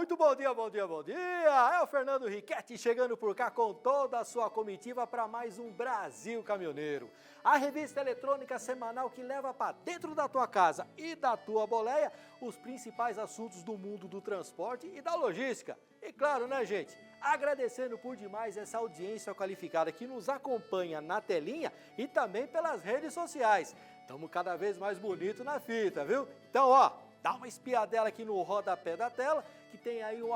Muito bom dia, bom dia, bom dia! É o Fernando Riquetti chegando por cá com toda a sua comitiva para mais um Brasil Caminhoneiro. A revista eletrônica semanal que leva para dentro da tua casa e da tua boleia os principais assuntos do mundo do transporte e da logística. E claro, né, gente? Agradecendo por demais essa audiência qualificada que nos acompanha na telinha e também pelas redes sociais. Estamos cada vez mais bonito na fita, viu? Então, ó, dá uma espiadela aqui no rodapé da tela, que tem aí o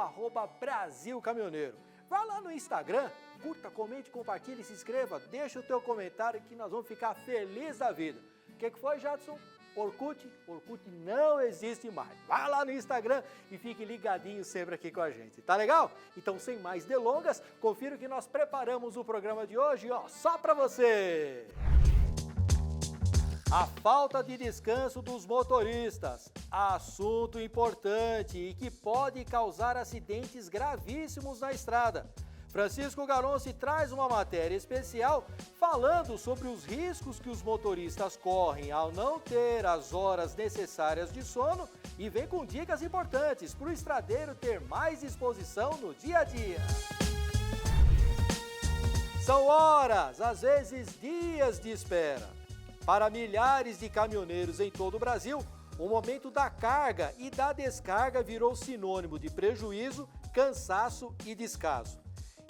@Brasil Caminhoneiro. Vai lá no Instagram, curta, comente, compartilhe, se inscreva, deixa o teu comentário que nós vamos ficar felizes da vida. O que foi, Jadson? Orkut? Orkut não existe mais. Vai lá no Instagram e fique ligadinho sempre aqui com a gente, tá legal? Então, sem mais delongas, confira o que nós preparamos o programa de hoje, ó, só pra você! A falta de descanso dos motoristas, assunto importante e que pode causar acidentes gravíssimos na estrada. Francisco Garonci traz uma matéria especial falando sobre os riscos que os motoristas correm ao não ter as horas necessárias de sono e vem com dicas importantes para o estradeiro ter mais disposição no dia a dia. São horas, às vezes dias de espera. Para milhares de caminhoneiros em todo o Brasil, o momento da carga e da descarga virou sinônimo de prejuízo, cansaço e descaso.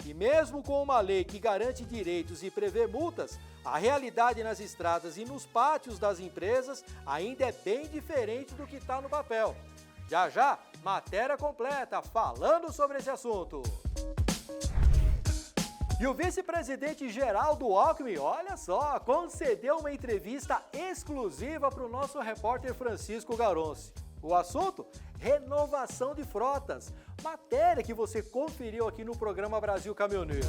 E mesmo com uma lei que garante direitos e prevê multas, a realidade nas estradas e nos pátios das empresas ainda é bem diferente do que está no papel. Já já, matéria completa falando sobre esse assunto. E o vice-presidente Geraldo Alckmin, olha só, concedeu uma entrevista exclusiva para o nosso repórter Francisco Garonci. O assunto? Renovação de frotas. Matéria que você conferiu aqui no programa Brasil Caminhoneiro.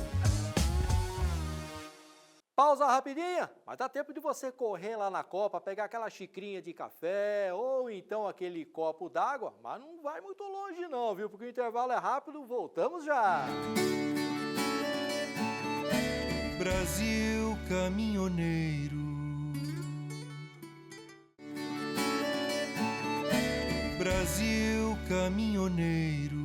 Pausa rapidinha, mas dá tempo de você correr lá na copa, pegar aquela xicrinha de café ou então aquele copo d'água, mas não vai muito longe não, viu? Porque o intervalo é rápido, voltamos já! Brasil Caminhoneiro. Brasil Caminhoneiro.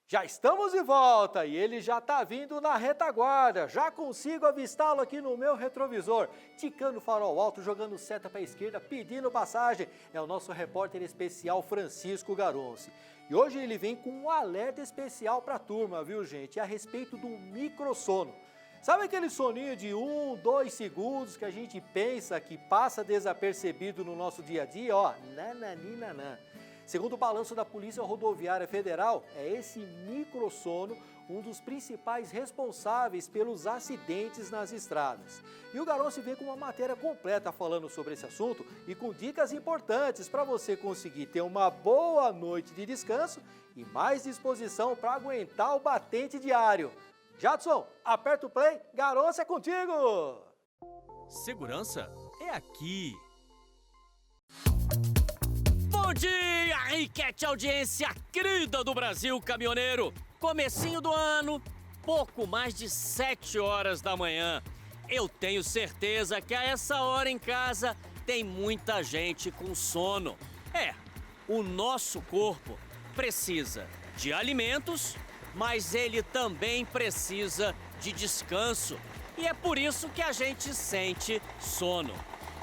Já estamos de volta e ele já está vindo na retaguarda. Já consigo avistá-lo aqui no meu retrovisor, ticando o farol alto, jogando seta para a esquerda, pedindo passagem. É o nosso repórter especial Francisco Garonci. E hoje ele vem com um alerta especial para a turma, viu, gente? A respeito do microsono. Sabe aquele soninho de 1, 2 segundos que a gente pensa que passa desapercebido no nosso dia a dia? Ó, nananinanã. Segundo o balanço da Polícia Rodoviária Federal, é esse microsono um dos principais responsáveis pelos acidentes nas estradas. E o Garonci vem com uma matéria completa falando sobre esse assunto e com dicas importantes para você conseguir ter uma boa noite de descanso e mais disposição para aguentar o batente diário. Jadson, aperta o play, Garonci é contigo! Segurança é aqui. Bom dia, Riquetti, audiência querida do Brasil Caminhoneiro. Comecinho do ano, pouco mais de 7 horas da manhã. Eu tenho certeza que a essa hora em casa tem muita gente com sono. O nosso corpo precisa de alimentos, mas ele também precisa de descanso. E é por isso que a gente sente sono.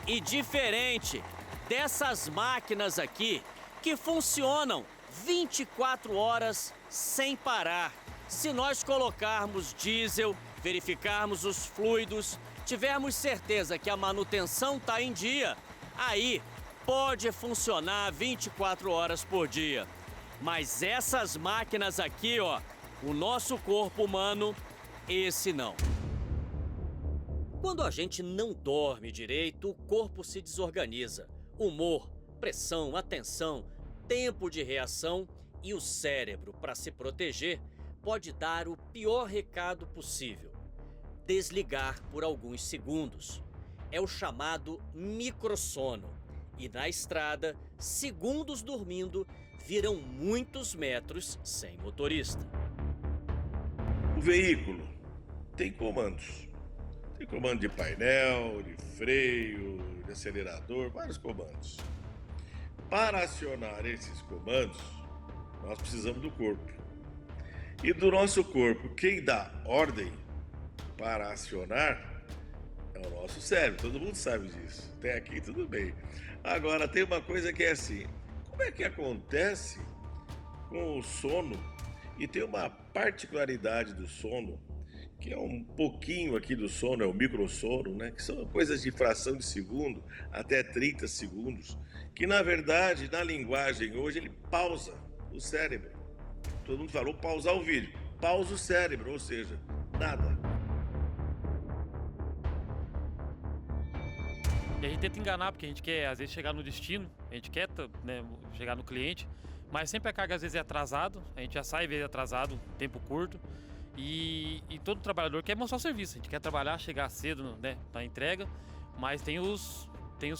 E diferente dessas máquinas aqui que funcionam 24 horas sem parar. Se nós colocarmos diesel, verificarmos os fluidos, tivermos certeza que a manutenção está em dia, aí pode funcionar 24 horas por dia. Mas essas máquinas aqui, ó, o nosso corpo humano, esse não. Quando a gente não dorme direito, o corpo se desorganiza. Humor, pressão, atenção, tempo de reação e o cérebro, para se proteger, pode dar o pior recado possível: desligar por alguns segundos. É o chamado microsono. E na estrada, segundos dormindo viram muitos metros sem motorista. O veículo tem comandos. Tem comando de painel, de freio, de acelerador, vários comandos. Para acionar esses comandos, nós precisamos do corpo. E do nosso corpo, quem dá ordem para acionar é o nosso cérebro. Todo mundo sabe disso. Até aqui tudo bem. Agora tem uma coisa que é assim, como é que acontece com o sono? E tem uma particularidade do sono, que é um pouquinho aqui do sono, é o microsono, né? Que são coisas de fração de segundo, até 30 segundos, que na verdade, na linguagem hoje, ele pausa o cérebro. Todo mundo falou pausar o vídeo, pausa o cérebro, ou seja, nada. E a gente tenta enganar, porque a gente quer, às vezes, chegar no destino, a gente quer, né, chegar no cliente, mas sempre a carga, às vezes, é atrasado, a gente já sai, às vezes, atrasado, tempo curto, e todo trabalhador quer mostrar o serviço, a gente quer trabalhar, chegar cedo, né, na entrega, mas tem os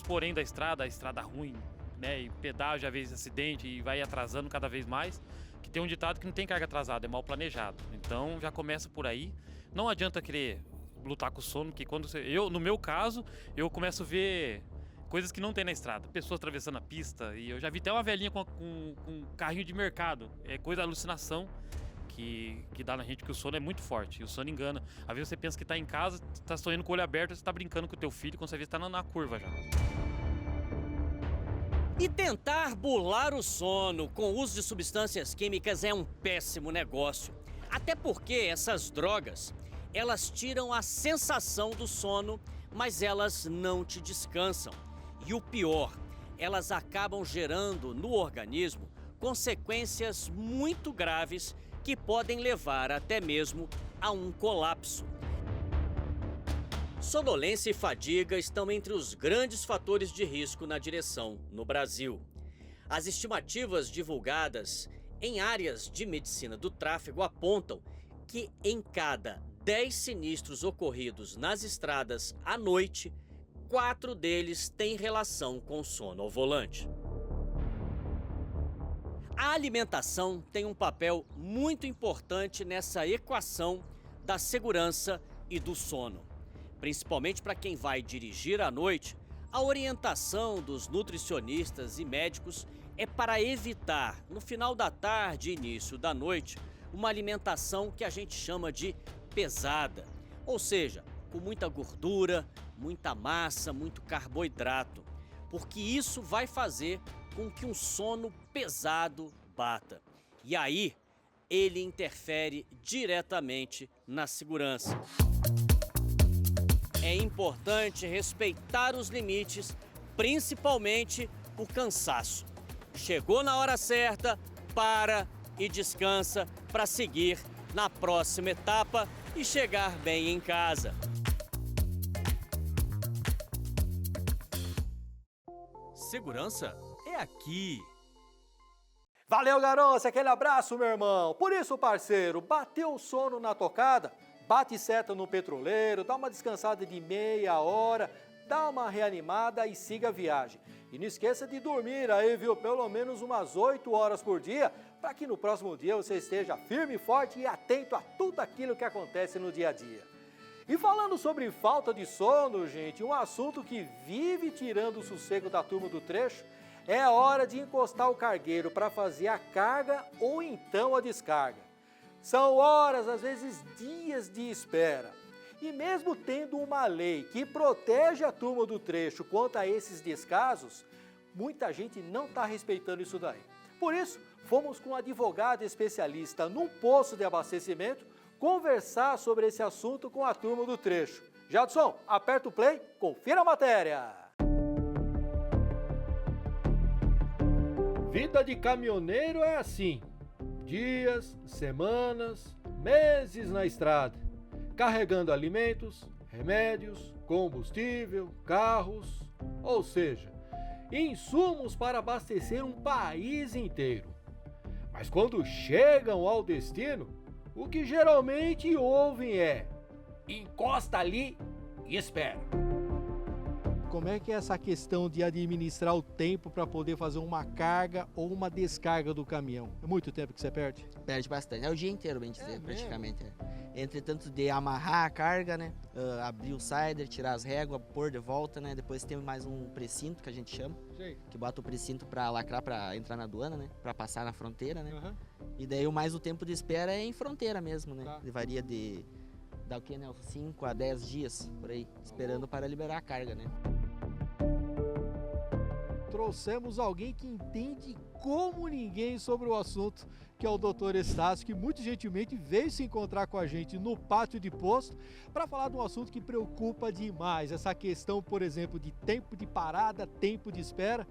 porém da estrada, a estrada ruim, né, e pedágio, às vezes, acidente, e vai atrasando cada vez mais, que tem um ditado que não tem carga atrasada, é mal planejado, então já começa por aí, não adianta querer lutar com o sono, que quando no meu caso, eu começo a ver coisas que não tem na estrada, pessoas atravessando a pista, e eu já vi até uma velhinha com um carrinho de mercado, é coisa da alucinação que dá na gente, que o sono é muito forte, e o sono engana. Às vezes você pensa que tá em casa, tá sonhando com o olho aberto, você tá brincando com o teu filho, quando você vê que tá na curva já. E tentar burlar o sono com o uso de substâncias químicas é um péssimo negócio. Até porque essas drogas, elas tiram a sensação do sono, mas elas não te descansam. E o pior, elas acabam gerando no organismo consequências muito graves que podem levar até mesmo a um colapso. Sonolência e fadiga estão entre os grandes fatores de risco na direção no Brasil. As estimativas divulgadas em áreas de medicina do tráfego apontam que em cada 10 sinistros ocorridos nas estradas à noite, 4 deles têm relação com sono ao volante. A alimentação tem um papel muito importante nessa equação da segurança e do sono. Principalmente para quem vai dirigir à noite, a orientação dos nutricionistas e médicos é para evitar, no final da tarde e início da noite, uma alimentação que a gente chama de pesada, ou seja, com muita gordura, muita massa, muito carboidrato, porque isso vai fazer com que um sono pesado bata. E aí, ele interfere diretamente na segurança. É importante respeitar os limites, principalmente o cansaço. Chegou na hora certa, para e descansa para seguir na próxima etapa e chegar bem em casa. Segurança é aqui. Valeu, garoto, aquele abraço, meu irmão. Por isso, parceiro, bateu o sono na tocada, bate seta no petroleiro, dá uma descansada de meia hora, dá uma reanimada e siga a viagem. E não esqueça de dormir aí, viu, pelo menos umas 8 horas por dia, para que no próximo dia você esteja firme, forte e atento a tudo aquilo que acontece no dia a dia. E falando sobre falta de sono, gente, um assunto que vive tirando o sossego da turma do trecho, é a hora de encostar o cargueiro para fazer a carga ou então a descarga. São horas, às vezes dias de espera. E mesmo tendo uma lei que protege a turma do trecho quanto a esses descasos, muita gente não está respeitando isso daí. Por isso, fomos com um advogado especialista num posto de abastecimento conversar sobre esse assunto com a turma do trecho. Jadson, aperta o play, confira a matéria. Vida de caminhoneiro é assim, dias, semanas, meses na estrada, carregando alimentos, remédios, combustível, carros, ou seja, insumos para abastecer um país inteiro. Mas quando chegam ao destino, o que geralmente ouvem é: encosta ali e espera. Como é que é essa questão de administrar o tempo para poder fazer uma carga ou uma descarga do caminhão? É muito tempo que você perde? Perde bastante. É o dia inteiro, bem dizer, praticamente. Entretanto, de amarrar a carga, né? Abrir o sider, tirar as réguas, pôr de volta, né? Depois tem mais um precinto, que a gente chama, que bota o precinto para lacrar, para entrar na aduana, né? Para passar na fronteira, né? E daí o tempo de espera é em fronteira mesmo, né? Varia dá o que, né? 5 a 10 dias, por aí, esperando para liberar a carga, né? Trouxemos alguém que entende como ninguém sobre o assunto, que é o Dr. Estácio, que muito gentilmente veio se encontrar com a gente no pátio de posto para falar de um assunto que preocupa demais, essa questão, por exemplo, de tempo de parada, tempo de espera.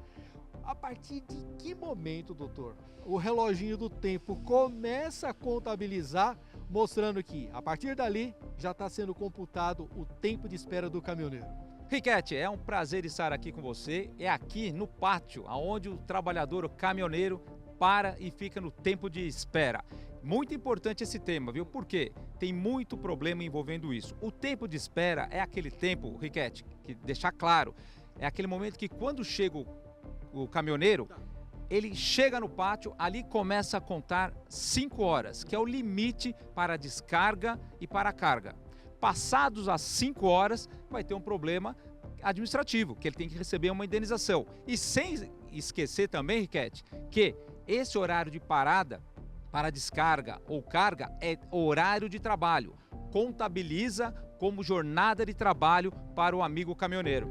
A partir de que momento, doutor, o reloginho do tempo começa a contabilizar, mostrando que, a partir dali, já está sendo computado o tempo de espera do caminhoneiro? Riquete, é um prazer estar aqui com você. É aqui no pátio, onde o trabalhador, o caminhoneiro, para e fica no tempo de espera. Muito importante esse tema, viu? Porque tem muito problema envolvendo isso. O tempo de espera é aquele tempo, Riquete, que deixar claro, é aquele momento que quando chega o caminhoneiro, ele chega no pátio, ali começa a contar 5 horas, que é o limite para a descarga e para a carga. Passados as 5 horas, vai ter um problema administrativo, que ele tem que receber uma indenização. E sem esquecer também, Riquete, que esse horário de parada para descarga ou carga é horário de trabalho. Contabiliza como jornada de trabalho para o amigo caminhoneiro.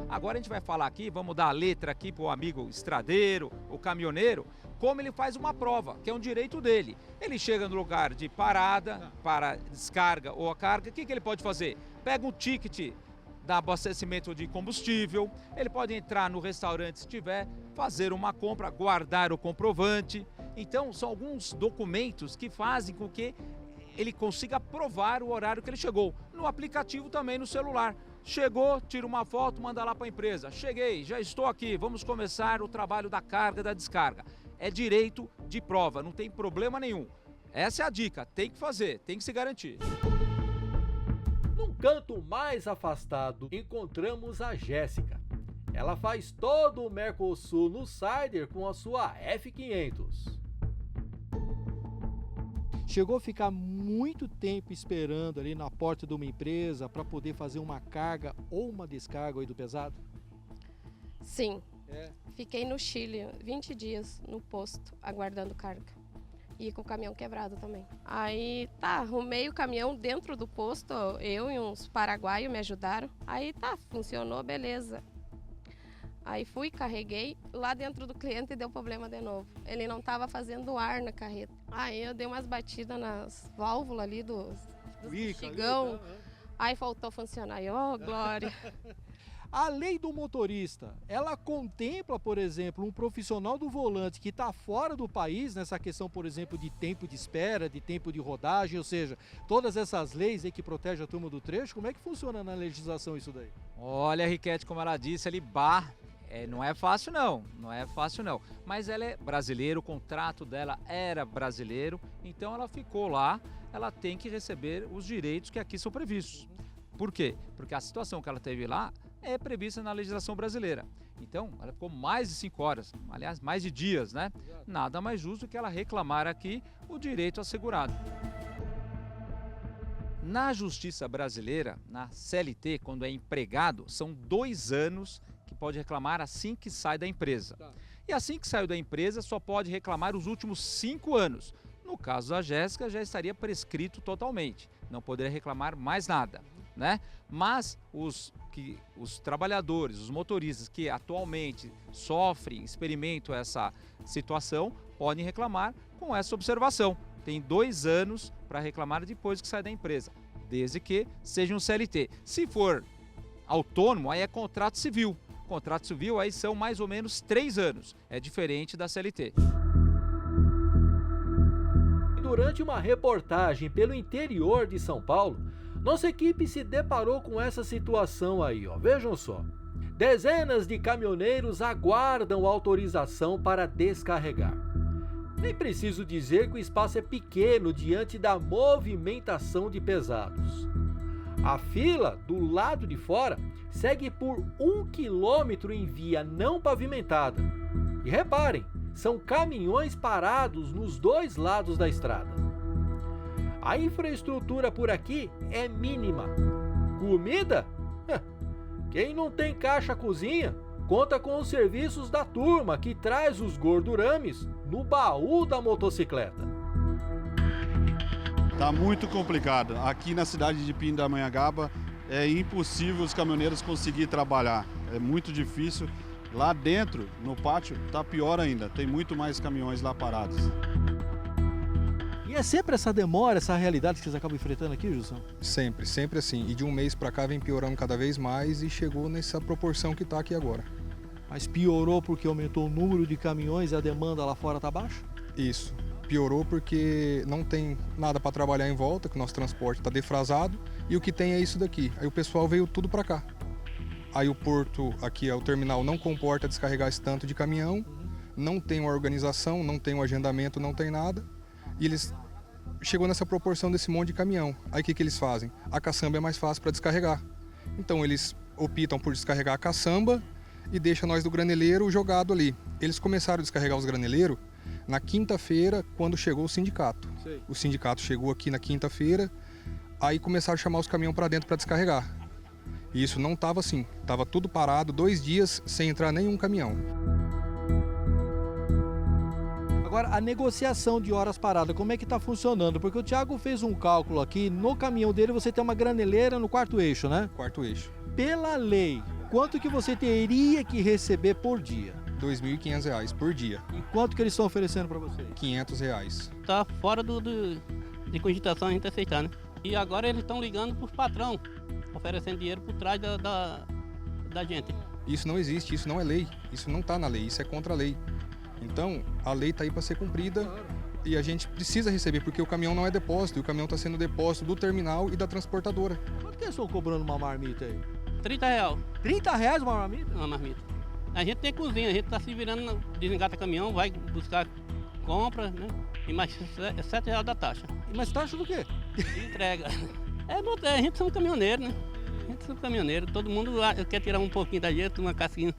Agora a gente vai falar aqui, vamos dar a letra aqui para o amigo estradeiro, o caminhoneiro, como ele faz uma prova, que é um direito dele. Ele chega no lugar de parada, para descarga ou a carga, o que ele pode fazer? Pega um ticket da abastecimento de combustível, ele pode entrar no restaurante se tiver, fazer uma compra, guardar o comprovante. Então são alguns documentos que fazem com que ele consiga provar o horário que ele chegou. No aplicativo também, no celular. Chegou, tira uma foto, manda lá para a empresa. Cheguei, já estou aqui, vamos começar o trabalho da carga e da descarga. É direito de prova, não tem problema nenhum. Essa é a dica, tem que fazer, tem que se garantir. Num canto mais afastado, encontramos a Jéssica. Ela faz todo o Mercosul no Sider com a sua F500. Chegou a ficar muito tempo esperando ali na porta de uma empresa para poder fazer uma carga ou uma descarga aí do pesado? Sim. Fiquei no Chile 20 dias no posto, aguardando carga. E com o caminhão quebrado também. Aí arrumei o caminhão dentro do posto, eu e uns paraguaios me ajudaram. Aí funcionou, beleza. Aí fui, carreguei, lá dentro do cliente deu problema de novo. Ele não estava fazendo ar na carreta. Aí eu dei umas batidas nas válvulas ali do bexigão. Aí faltou funcionar. Aí, glória! A lei do motorista, ela contempla, por exemplo, um profissional do volante que está fora do país, nessa questão, por exemplo, de tempo de espera, de tempo de rodagem, ou seja, todas essas leis aí que protegem a turma do trecho, como é que funciona na legislação isso daí? Olha, Riquete, como ela disse ali, não é fácil não, mas ela é brasileira, o contrato dela era brasileiro, então ela ficou lá, ela tem que receber os direitos que aqui são previstos. Por quê? Porque a situação que ela teve lá é prevista na legislação brasileira. Então, ela ficou mais de 5 horas, aliás, mais de dias, né? Nada mais justo que ela reclamar aqui o direito assegurado. Na justiça brasileira, na CLT, quando é empregado, são 2 anos que pode reclamar assim que sai da empresa. E assim que saiu da empresa, só pode reclamar os últimos 5 anos. No caso da Jéssica, já estaria prescrito totalmente, não poderia reclamar mais nada, né? Mas os trabalhadores, os motoristas que atualmente sofrem, experimentam essa situação, podem reclamar com essa observação. Tem 2 anos para reclamar depois que sai da empresa, desde que seja um CLT. Se for autônomo, aí é contrato civil. Contrato civil aí são mais ou menos 3 anos, é diferente da CLT. Durante uma reportagem pelo interior de São Paulo, nossa equipe se deparou com essa situação aí, vejam só. Dezenas de caminhoneiros aguardam autorização para descarregar. Nem preciso dizer que o espaço é pequeno diante da movimentação de pesados. A fila, do lado de fora, segue por 1 quilômetro em via não pavimentada. E reparem, são caminhões parados nos 2 lados da estrada. A infraestrutura por aqui é mínima. Comida? Quem não tem caixa cozinha, conta com os serviços da turma que traz os gordurames no baú da motocicleta. Tá muito complicado. Aqui na cidade de Pindamonhangaba é impossível os caminhoneiros conseguir trabalhar. É muito difícil. Lá dentro, no pátio, tá pior ainda. Tem muito mais caminhões lá parados. E é sempre essa demora, essa realidade que vocês acabam enfrentando aqui, Gilson? Sempre, sempre assim. E de um mês para cá vem piorando cada vez mais e chegou nessa proporção que está aqui agora. Mas piorou porque aumentou o número de caminhões e a demanda lá fora está baixa? Isso. Piorou porque não tem nada para trabalhar em volta, que o nosso transporte está defrasado e o que tem é isso daqui. Aí o pessoal veio tudo para cá. Aí o porto, aqui o terminal, não comporta descarregar esse tanto de caminhão, não tem uma organização, não tem um agendamento, não tem nada. E eles chegou nessa proporção desse monte de caminhão. Aí o que eles fazem? A caçamba é mais fácil para descarregar. Então eles optam por descarregar a caçamba e deixam nós do graneleiro jogado ali. Eles começaram a descarregar os graneleiros na quinta-feira, quando chegou o sindicato. Sei. O sindicato chegou aqui na quinta-feira, aí começaram a chamar os caminhões para dentro para descarregar. E isso não estava assim, estava tudo parado, 2 dias sem entrar nenhum caminhão. Agora, a negociação de horas paradas, como é que está funcionando? Porque o Thiago fez um cálculo aqui, no caminhão dele você tem uma graneleira no quarto eixo, né? Quarto eixo. Pela lei, quanto que você teria que receber por dia? R$ 2.500 por dia. E quanto que eles estão oferecendo para você? R$ 500. Tá fora de cogitação a gente aceitar, né? E agora eles estão ligando para os patrão, oferecendo dinheiro por trás da gente. Isso não existe, isso não é lei, isso não está na lei, isso é contra a lei. Então, a lei está aí para ser cumprida e a gente precisa receber, porque o caminhão não é depósito, e o caminhão está sendo depósito do terminal e da transportadora. Quanto que eles estão cobrando uma marmita aí? R$30. R$30 uma marmita? Uma marmita. A gente tem cozinha, a gente está se virando, desengata caminhão, vai buscar compra, né? E mais R$7 da taxa. E mais taxa do quê? Entrega. A gente é um caminhoneiro, né? A gente é um caminhoneiro, todo mundo quer tirar um pouquinho da gente, uma casquinha.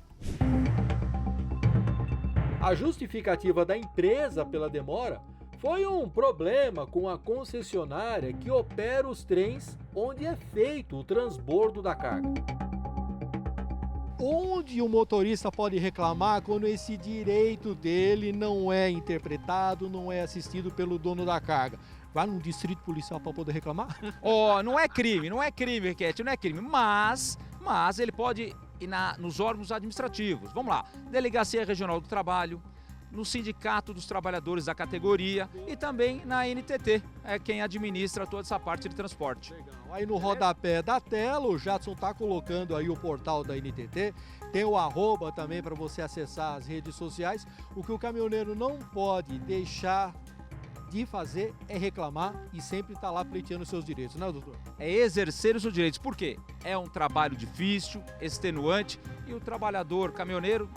A justificativa da empresa pela demora foi um problema com a concessionária que opera os trens onde é feito o transbordo da carga. Onde o motorista pode reclamar quando esse direito dele não é interpretado, não é assistido pelo dono da carga? Vai num distrito policial para poder reclamar? Não é crime, Riquete, não é crime, mas ele pode ir nos órgãos administrativos. Vamos lá, Delegacia Regional do Trabalho, no Sindicato dos Trabalhadores da categoria e também na NTT, é quem administra toda essa parte de transporte. Legal. Aí no rodapé da tela, o Jadson está colocando aí o portal da NTT, tem o @ também para você acessar as redes sociais. O que o caminhoneiro não pode deixar de fazer é reclamar e sempre estar lá pleiteando os seus direitos, né, doutor? É exercer os seus direitos, por quê? É um trabalho difícil, extenuante e o trabalhador caminhoneiro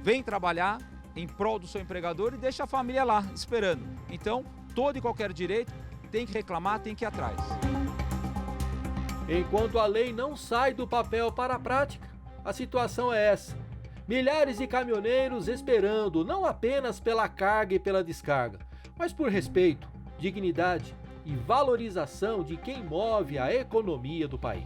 vem trabalhar em prol do seu empregador e deixa a família lá esperando. Então, todo e qualquer direito tem que reclamar, tem que ir atrás. Enquanto a lei não sai do papel para a prática, a situação é essa. Milhares de caminhoneiros esperando não apenas pela carga e pela descarga, mas por respeito, dignidade e valorização de quem move a economia do país.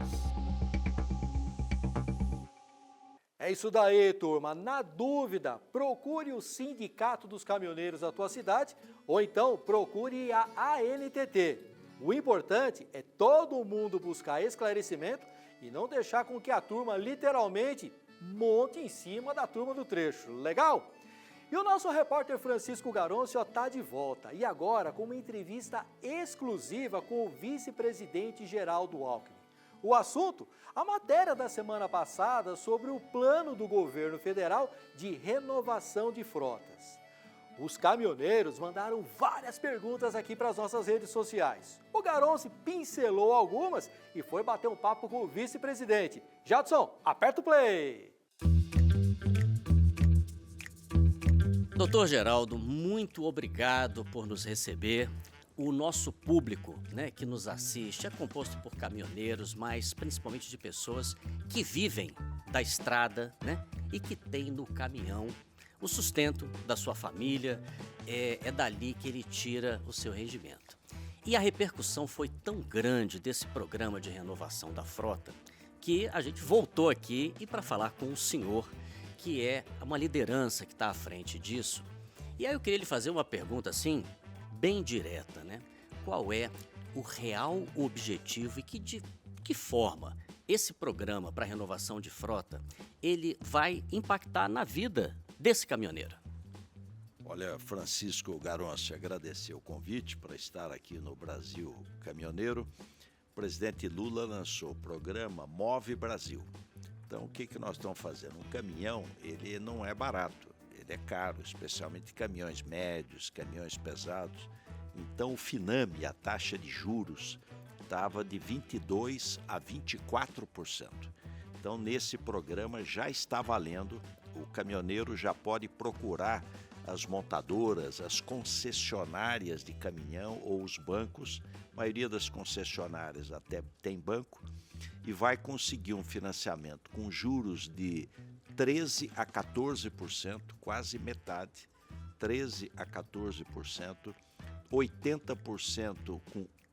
É isso daí, turma. Na dúvida, procure o Sindicato dos Caminhoneiros da tua cidade ou então procure a ANTT. O importante é todo mundo buscar esclarecimento e não deixar com que a turma literalmente monte em cima da turma do trecho. Legal? E o nosso repórter Francisco Garoncio está de volta e agora com uma entrevista exclusiva com o vice-presidente geral do Alckmin. O assunto? A matéria da semana passada sobre o plano do governo federal de renovação de frotas. Os caminhoneiros mandaram várias perguntas aqui para as nossas redes sociais. O Garoncio pincelou algumas e foi bater um papo com o vice-presidente. Jadson, aperta o play! Doutor Geraldo, muito obrigado por nos receber. O nosso público, né, que nos assiste é composto por caminhoneiros, mas principalmente de pessoas que vivem da estrada, né, e que têm no caminhão o sustento da sua família, é dali que ele tira o seu rendimento. E a repercussão foi tão grande desse programa de renovação da frota que a gente voltou aqui e para falar com o senhor, que é uma liderança que está à frente disso. E aí eu queria lhe fazer uma pergunta assim, bem direta, né? Qual é o real objetivo e de que forma esse programa para renovação de frota ele vai impactar na vida desse caminhoneiro? Olha, Francisco Garonce, agradecer o convite para estar aqui no Brasil Caminhoneiro. O presidente Lula lançou o programa Move Brasil. Então, o que nós estamos fazendo? Um caminhão, ele não é barato, ele é caro, especialmente caminhões médios, caminhões pesados. Então, o Finame, a taxa de juros, estava de 22% a 24%. Então, nesse programa já está valendo, o caminhoneiro já pode procurar as montadoras, as concessionárias de caminhão ou os bancos, a maioria das concessionárias até tem banco, e vai conseguir um financiamento com juros de 13% a 14%, quase metade, 13% a 14%, 80%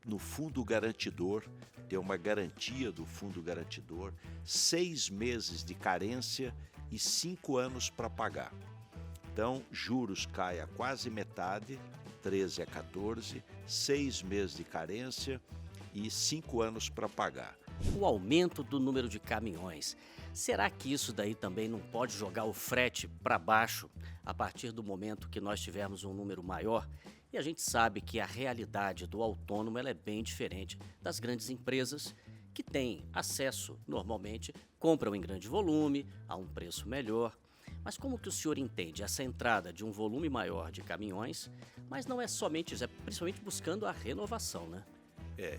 no fundo garantidor, tem uma garantia do fundo garantidor, 6 meses de carência e 5 anos para pagar. Então, juros cai a quase metade, 13 a 14, 6 meses de carência e 5 anos para pagar. O aumento do número de caminhões, será que isso daí também não pode jogar o frete para baixo a partir do momento que nós tivermos um número maior? E a gente sabe que a realidade do autônomo ela é bem diferente das grandes empresas que têm acesso, normalmente, compram em grande volume, a um preço melhor. Mas como que o senhor entende essa entrada de um volume maior de caminhões, mas não é somente isso, é principalmente buscando a renovação, né?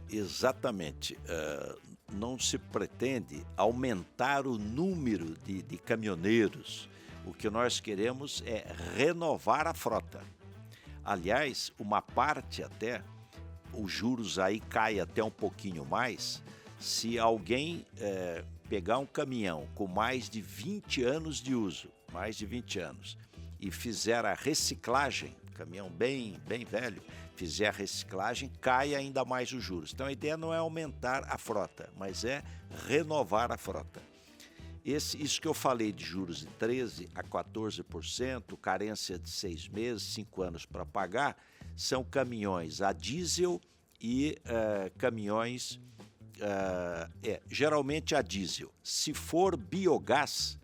Exatamente. Não se pretende aumentar o número de caminhoneiros. O que nós queremos é renovar a frota. Aliás, uma parte até, os juros aí caem até um pouquinho mais, se alguém pegar um caminhão com mais de 20 anos de uso, mais de 20 anos, e fizer a reciclagem, caminhão bem velho, fizer a reciclagem, cai ainda mais os juros. Então a ideia não é aumentar a frota, mas é renovar a frota. Isso que eu falei de juros de 13% a 14%, carência de 6 meses, 5 anos para pagar, são caminhões a diesel e caminhões, geralmente a diesel. Se for biogás,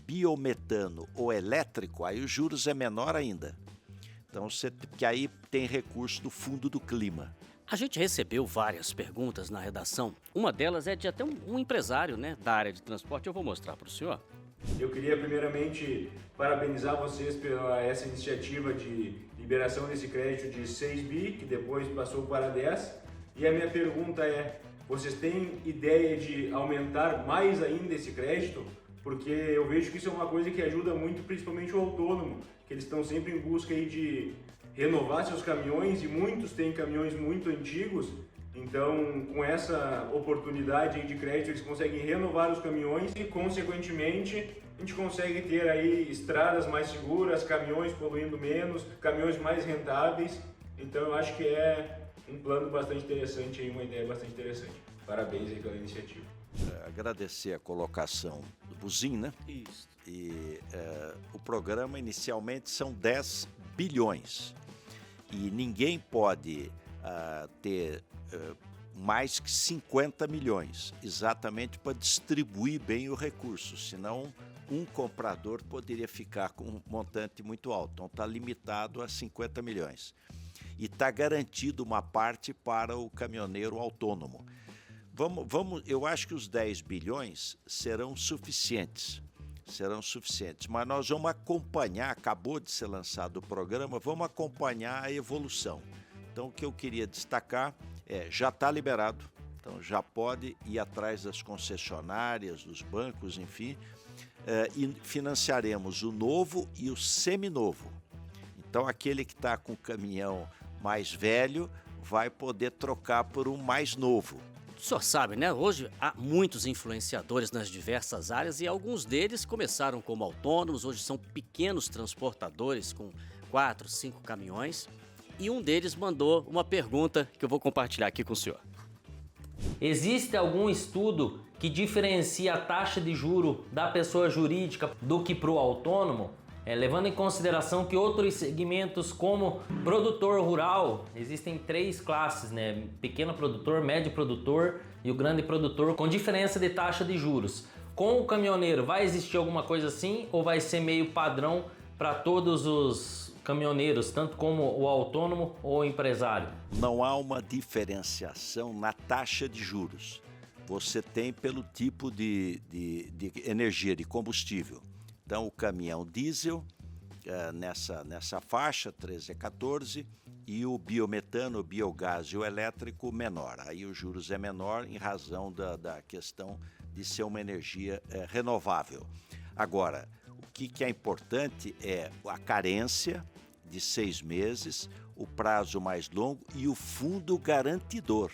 biometano ou elétrico, aí os juros é menor ainda. Então, que aí tem recurso do fundo do clima. A gente recebeu várias perguntas na redação. Uma delas é de até um empresário, né, da área de transporte. Eu vou mostrar para o senhor. Eu queria primeiramente parabenizar vocês pela essa iniciativa de liberação desse crédito de 6 bi, que depois passou para 10. E a minha pergunta é, vocês têm ideia de aumentar mais ainda esse crédito? Porque eu vejo que isso é uma coisa que ajuda muito, principalmente o autônomo, que eles estão sempre em busca aí de renovar seus caminhões e muitos têm caminhões muito antigos. Então, com essa oportunidade aí de crédito, eles conseguem renovar os caminhões e, consequentemente, a gente consegue ter aí estradas mais seguras, caminhões poluindo menos, caminhões mais rentáveis. Então, eu acho que é um plano bastante interessante aí, uma ideia bastante interessante. Parabéns aí pela iniciativa. Agradecer a colocação do Buzin, né? Isso. E o programa inicialmente são 10 bilhões e ninguém pode ter mais que 50 milhões, exatamente para distribuir bem o recurso, senão um comprador poderia ficar com um montante muito alto, então está limitado a 50 milhões. E está garantido uma parte para o caminhoneiro autônomo. Eu acho que os 10 bilhões serão suficientes, mas nós vamos acompanhar, acabou de ser lançado o programa, vamos acompanhar a evolução. Então, o que eu queria destacar já está liberado, então já pode ir atrás das concessionárias, dos bancos, enfim, e financiaremos o novo e o seminovo. Então, aquele que está com o caminhão mais velho vai poder trocar por um mais novo. O senhor sabe, né? Hoje há muitos influenciadores nas diversas áreas e alguns deles começaram como autônomos, hoje são pequenos transportadores com 4, 5 caminhões e um deles mandou uma pergunta que eu vou compartilhar aqui com o senhor. Existe algum estudo que diferencia a taxa de juro da pessoa jurídica do que para o autônomo? Levando em consideração que outros segmentos como produtor rural, existem 3 classes, né? Pequeno produtor, médio produtor e o grande produtor, com diferença de taxa de juros. Com o caminhoneiro, vai existir alguma coisa assim ou vai ser meio padrão para todos os caminhoneiros, tanto como o autônomo ou o empresário? Não há uma diferenciação na taxa de juros. Você tem pelo tipo de energia, de combustível. Então, o caminhão diesel, nessa faixa, 13 a 14, e o biometano, o biogás e o elétrico menor. Aí os juros é menor em razão da questão de ser uma energia renovável. Agora, o que é importante é a carência de 6 meses, o prazo mais longo e o fundo garantidor.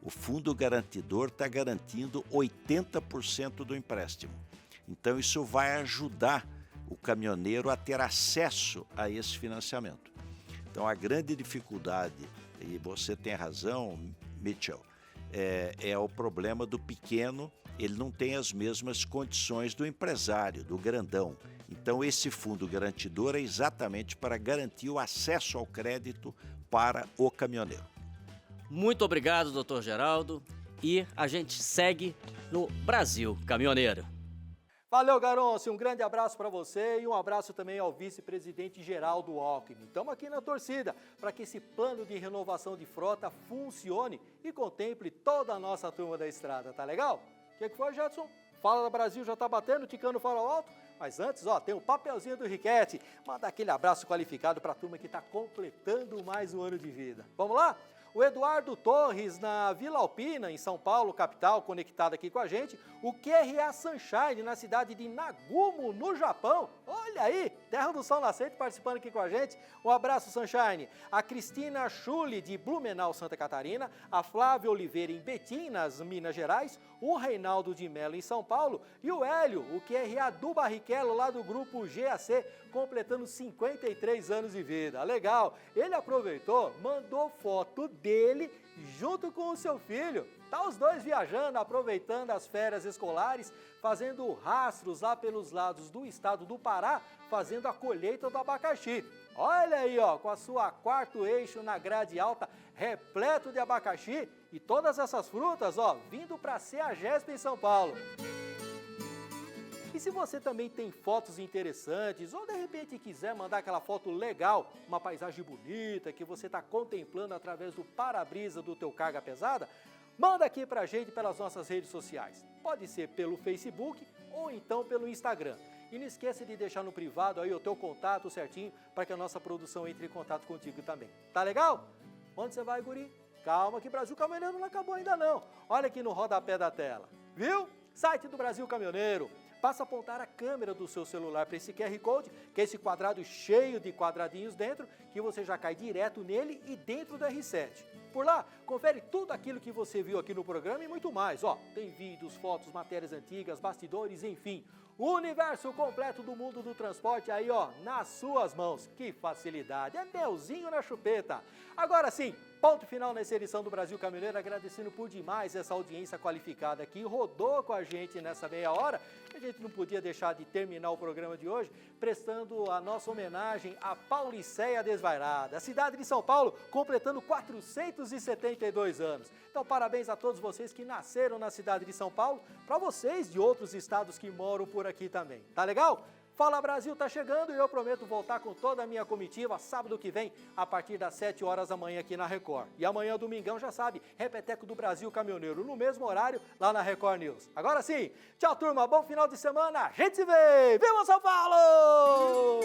O fundo garantidor está garantindo 80% do empréstimo. Então, isso vai ajudar o caminhoneiro a ter acesso a esse financiamento. Então, a grande dificuldade, e você tem razão, Mitchell, é o problema do pequeno, ele não tem as mesmas condições do empresário, do grandão. Então, esse fundo garantidor é exatamente para garantir o acesso ao crédito para o caminhoneiro. Muito obrigado, doutor Geraldo. E a gente segue no Brasil Caminhoneiro. Valeu, Garonce, um grande abraço para você e um abraço também ao vice-presidente Geraldo Alckmin. Estamos aqui na torcida para que esse plano de renovação de frota funcione e contemple toda a nossa turma da estrada, tá legal? O que foi, Jadson? Fala Brasil já tá batendo, ticando o farol alto? Mas antes, tem o papelzinho do Riquete. Manda aquele abraço qualificado para a turma que está completando mais um ano de vida. Vamos lá? O Eduardo Torres, na Vila Alpina, em São Paulo, capital, conectado aqui com a gente. O QRA Sunshine, na cidade de Nagumo, no Japão. Olha aí, terra do sol nascente, participando aqui com a gente. Um abraço, Sunshine. A Cristina Schulli, de Blumenau, Santa Catarina. A Flávia Oliveira, em Betim, nas Minas Gerais. O Reinaldo de Mello, em São Paulo. E o Hélio, o QRA do Barrichello, lá do grupo GAC, completando 53 anos de vida. Legal. Ele aproveitou, mandou foto dele junto com o seu filho. Tá os dois viajando, aproveitando as férias escolares, fazendo rastros lá pelos lados do estado do Pará, fazendo a colheita do abacaxi. Olha aí, com a sua 4º eixo na grade alta, repleto de abacaxi e todas essas frutas, vindo para a CEAGESP em São Paulo. E se você também tem fotos interessantes ou de repente quiser mandar aquela foto legal, uma paisagem bonita que você está contemplando através do para-brisa do teu carga pesada, manda aqui pra gente pelas nossas redes sociais. Pode ser pelo Facebook ou então pelo Instagram. E não esqueça de deixar no privado aí o teu contato certinho para que a nossa produção entre em contato contigo também. Tá legal? Onde você vai, guri? Calma que Brasil Caminhoneiro não acabou ainda não. Olha aqui no rodapé da tela. Viu? Site do Brasil Caminhoneiro. Basta apontar a câmera do seu celular para esse QR Code, que é esse quadrado cheio de quadradinhos dentro, que você já cai direto nele e dentro do R7. Por lá, confere tudo aquilo que você viu aqui no programa e muito mais. Tem vídeos, fotos, matérias antigas, bastidores, enfim. O universo completo do mundo do transporte aí, nas suas mãos. Que facilidade, é melzinho na chupeta. Agora sim, ponto final nessa edição do Brasil Caminhoneiro, agradecendo por demais essa audiência qualificada que rodou com a gente nessa meia hora. A gente não podia deixar de terminar o programa de hoje prestando a nossa homenagem à Pauliceia Desvairada, a cidade de São Paulo completando 472 anos. Então, parabéns a todos vocês que nasceram na cidade de São Paulo, para vocês de outros estados que moram por aqui também. Tá legal? Fala Brasil tá chegando e eu prometo voltar com toda a minha comitiva sábado que vem, a partir das 7 horas da manhã aqui na Record. E amanhã, domingão, já sabe, Repeteco do Brasil Caminhoneiro, no mesmo horário, lá na Record News. Agora sim, tchau turma, bom final de semana, a gente se vê! Viva São Paulo!